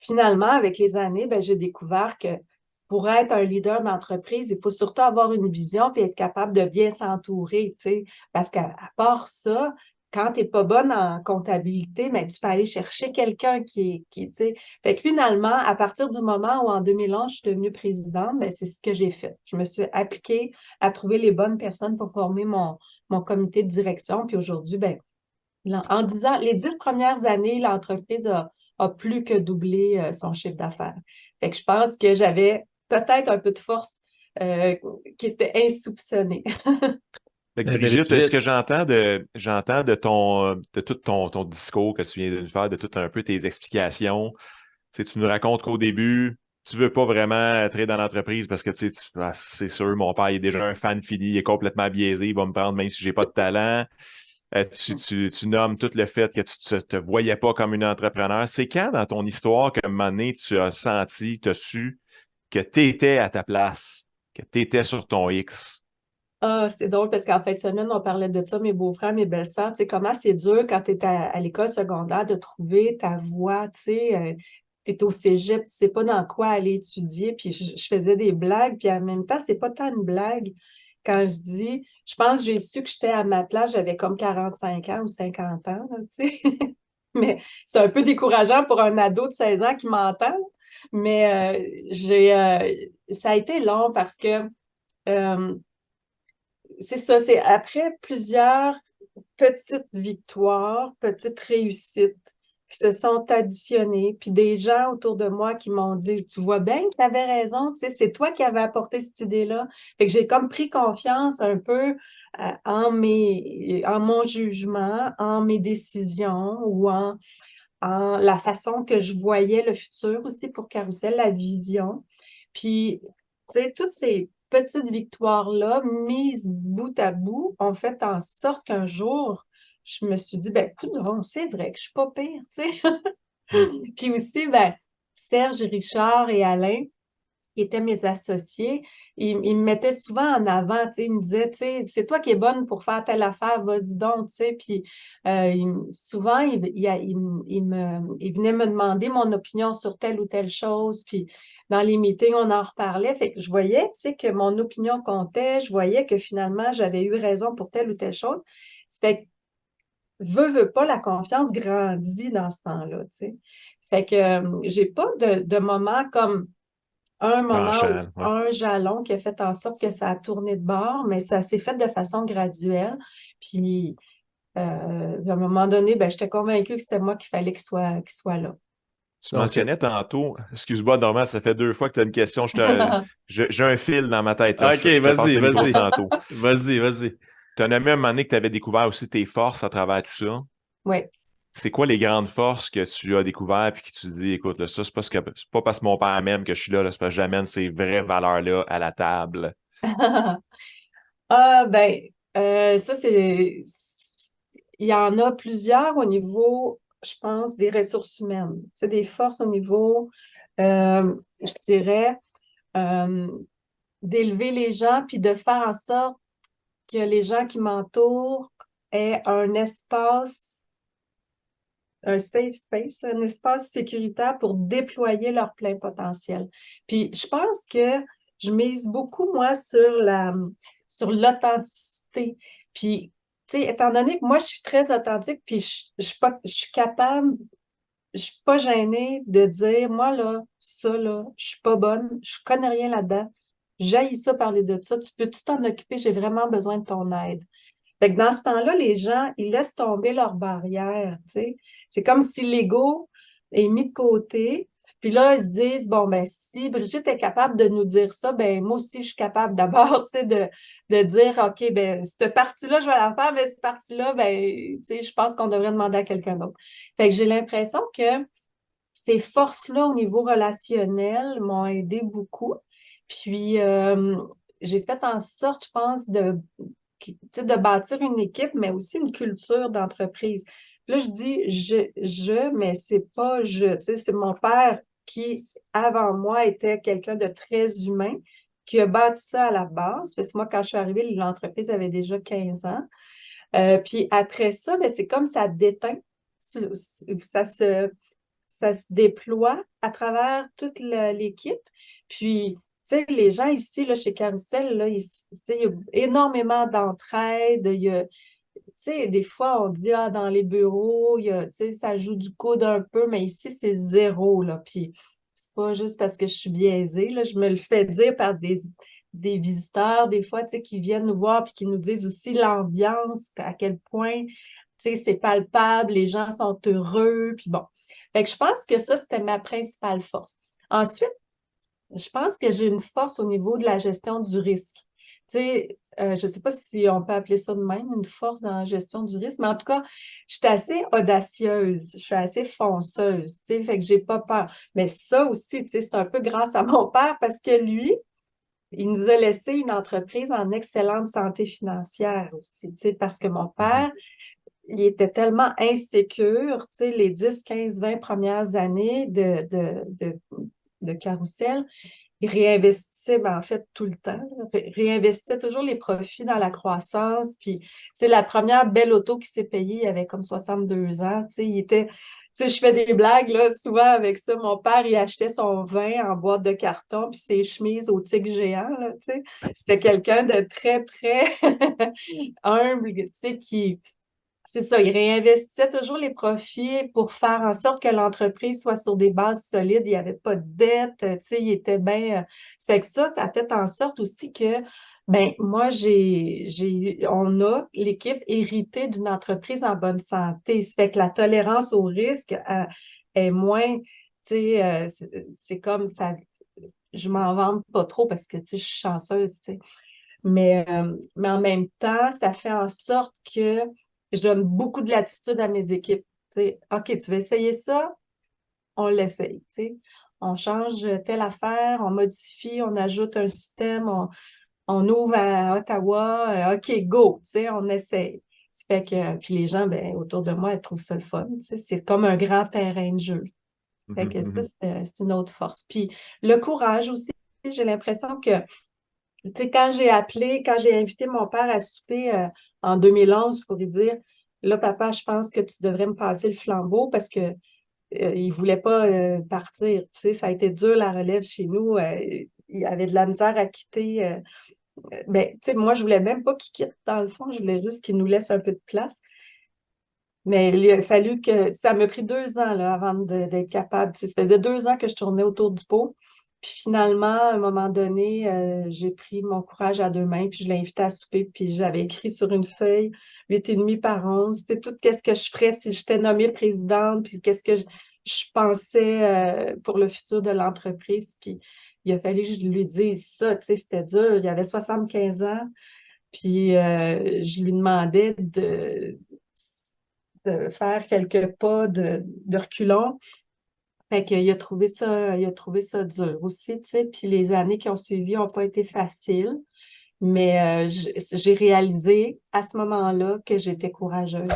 finalement, avec les années, ben, j'ai découvert que pour être un leader d'entreprise, il faut surtout avoir une vision et être capable de bien s'entourer, tu sais. Parce qu'à part ça, quand tu n'es pas bonne en comptabilité, ben, tu peux aller chercher quelqu'un tu sais. Fait que finalement, à partir du moment où en 2011, je suis devenue présidente, ben, c'est ce que j'ai fait. Je me suis appliquée à trouver les bonnes personnes pour former mon comité de direction. Puis aujourd'hui, ben, en 10 ans, les 10 premières années, l'entreprise a plus que doublé son chiffre d'affaires. Fait que je pense que j'avais peut-être un peu de force euh, qui était insoupçonnée. Fait que Mais Brigitte, ce Brigitte, que j'entends de tout ton discours que tu viens de nous faire, de tout un peu tes explications, tu nous racontes qu'au début, tu veux pas vraiment être dans l'entreprise parce que c'est sûr, mon père il est déjà un fan fini, il est complètement biaisé, il va me prendre même si j'ai pas de talent. Tu nommes tout le fait que tu te voyais pas comme une entrepreneur. C'est quand dans ton histoire qu'à un moment donné, tu as senti, tu as su que tu étais à ta place, que tu étais sur ton X? Ah, c'est drôle parce qu'en fin de semaine, on parlait de ça, mes beaux-frères, mes belles-sœurs. Tu sais, comment c'est dur quand tu es à l'école secondaire de trouver ta voie, tu sais. Tu es au cégep, tu sais pas dans quoi aller étudier. Puis je faisais des blagues, puis en même temps, c'est pas tant une blague quand je dis, je pense que j'ai su que j'étais à ma place, j'avais comme 45 ans ou 50 ans, là, tu sais. Mais c'est un peu décourageant pour un ado de 16 ans qui m'entend. Mais ça a été long parce que euh, c'est ça, c'est après plusieurs petites victoires, petites réussites qui se sont additionnées, puis des gens autour de moi qui m'ont dit, tu vois bien que tu avais raison, tu sais, c'est toi qui avais apporté cette idée-là. Fait que j'ai comme pris confiance un peu en mon jugement, en mes décisions ou en la façon que je voyais le futur aussi pour Carousel, la vision. Puis, tu sais, toutes ces petites victoires-là, mises bout à bout, ont fait en sorte qu'un jour, je me suis dit, ben, coudonc, c'est vrai que je suis pas pire, tu sais. Puis aussi, ben, Serge, Richard et Alain, qui étaient mes associés, ils me mettaient souvent en avant, tu sais, ils me disaient, tu sais, c'est toi qui es bonne pour faire telle affaire, vas-y donc, tu sais, puis souvent, ils venaient me demander mon opinion sur telle ou telle chose, puis dans les meetings, on en reparlait, fait que je voyais, tu sais, que mon opinion comptait, je voyais que finalement, j'avais eu raison pour telle ou telle chose. Ça fait que, veux pas, la confiance grandit dans ce temps-là, tu sais. Fait que j'ai pas de moment comme un moment ou Tranchant, ouais. un jalon qui a fait en sorte que ça a tourné de bord, mais ça s'est fait de façon graduelle. Puis, à un moment donné, ben, j'étais convaincue que c'était moi qu'il fallait qu'il soit là. Tu donc, mentionnais tantôt, excuse-moi, Normand, ça fait 2 fois que tu as une question. J'ai un fil dans ma tête, là. OK, Je te passe vas-y, le micro vas-y. tantôt. Vas-y, vas-y. Tu en as même un moment donné que tu avais découvert aussi tes forces à travers tout ça. Oui. C'est quoi les grandes forces que tu as découvert puis que tu dis, écoute, là, ça, c'est pas parce que mon père m'aime que je suis là, c'est parce que j'amène ces vraies valeurs-là à la table. Ah, ben, ça, il y en a plusieurs au niveau, je pense, des ressources humaines. C'est des forces au niveau, je dirais, euh, d'élever les gens puis de faire en sorte que les gens qui m'entourent aient un espace, un safe space, un espace sécuritaire pour déployer leur plein potentiel. Puis je pense que je mise beaucoup, moi, sur l'authenticité. Puis, tu sais, étant donné que moi, je suis très authentique, puis je suis capable, je suis pas gênée de dire, moi, là, ça, là, je suis pas bonne, je connais rien là-dedans. J'haïs ça, parler de ça. Tu peux-tu t'en occuper? J'ai vraiment besoin de ton aide. Fait que dans ce temps-là, les gens, ils laissent tomber leurs barrières, tu sais. C'est comme si l'ego est mis de côté. Puis là, ils se disent, bon, ben, si Brigitte est capable de nous dire ça, ben, moi aussi, je suis capable d'abord, tu sais, de dire, OK, ben, cette partie-là, je vais la faire, mais cette partie-là, ben, tu sais, je pense qu'on devrait demander à quelqu'un d'autre. Fait que j'ai l'impression que ces forces-là au niveau relationnel m'ont aidé beaucoup. Puis, j'ai fait en sorte, je pense, tu sais, de bâtir une équipe, mais aussi une culture d'entreprise. Là, je dis mais c'est pas je. Tu sais, c'est mon père qui, avant moi, était quelqu'un de très humain, qui a bâti ça à la base. Parce que moi, quand je suis arrivée, l'entreprise avait déjà 15 ans. Puis après ça, ben, c'est comme ça déteint. Ça se, ça se déploie à travers toute l'équipe. Puis, tu sais, les gens ici, là, chez Carousel, là, tu sais, il y a énormément d'entraide. Il y a, tu sais, des fois, on dit, ah, dans les bureaux, il y a, tu sais, ça joue du coude un peu, mais ici, c'est zéro, là. Puis, c'est pas juste parce que je suis biaisée, là, je me le fais dire par des visiteurs, des fois, tu sais, qui viennent nous voir puis qui nous disent aussi l'ambiance, à quel point, tu sais, c'est palpable, les gens sont heureux, puis bon. Fait que je pense que ça, c'était ma principale force. Ensuite, je pense que j'ai une force au niveau de la gestion du risque. Tu sais, je ne sais pas si on peut appeler ça de même, une force dans la gestion du risque, mais en tout cas, je suis assez audacieuse, je suis assez fonceuse, tu sais, fait que j'ai pas peur. Mais ça aussi, tu sais, c'est un peu grâce à mon père parce que lui, il nous a laissé une entreprise en excellente santé financière aussi, tu sais, parce que mon père, il était tellement insécure, tu sais, les 10, 15, 20 premières années de Carrousel, il réinvestissait, ben, en fait, tout le temps. Réinvestissait toujours les profits dans la croissance. Puis, c'est la première belle auto qu'il s'est payée, il avait comme 62 ans. Tu sais, il était... Tu sais, je fais des blagues, là, souvent avec ça. Mon père, il achetait son vin en boîte de carton, puis ses chemises au tigre géant, là, tu sais. C'était quelqu'un de très, très humble, tu sais, qui c'est ça, il réinvestissait toujours les profits pour faire en sorte que l'entreprise soit sur des bases solides. Il n'y avait pas de dette, tu sais, il était bien. Ça fait que ça a fait en sorte aussi que, ben, moi, on a l'équipe héritée d'une entreprise en bonne santé. Ça fait que la tolérance au risque est moins, tu sais, c'est comme ça. Je m'en vante pas trop parce que, tu sais, je suis chanceuse, tu sais. Mais en même temps, ça fait en sorte que je donne beaucoup de latitude à mes équipes. Tu sais, OK, tu veux essayer ça? On l'essaye. Tu sais. On change telle affaire, on modifie, on ajoute un système, on ouvre à Ottawa. OK, go, tu sais, on essaye. Ça fait que, puis les gens, ben, autour de moi, ils trouvent ça le fun. Tu sais, c'est comme un grand terrain de jeu. Fait que ça, c'est une autre force. Puis le courage aussi, j'ai l'impression que tu sais, quand j'ai invité mon père à souper en 2011 pour lui dire, là, papa, je pense que tu devrais me passer le flambeau parce que il voulait pas partir. Tu sais, ça a été dur la relève chez nous. Il avait de la misère à quitter. Ben, tu sais, moi, je voulais même pas qu'il quitte dans le fond. Je voulais juste qu'il nous laisse un peu de place. Mais il a fallu que ça m'a pris 2 ans là, avant d'être capable. Tu sais, ça faisait 2 ans que je tournais autour du pot. Puis finalement, à un moment donné, j'ai pris mon courage à 2 mains, puis je l'ai invité à souper, puis j'avais écrit sur une feuille 8,5 par 11, tu sais, tout qu'est-ce que je ferais si j'étais nommée présidente, puis qu'est-ce que je pensais pour le futur de l'entreprise. Puis il a fallu que je lui dise ça, tu sais, c'était dur. Il avait 75 ans, puis je lui demandais de faire quelques pas de reculons. Fait qu'il a trouvé ça dur aussi, tu sais. Puis les années qui ont suivi n'ont pas été faciles, mais j'ai réalisé à ce moment-là que j'étais courageuse.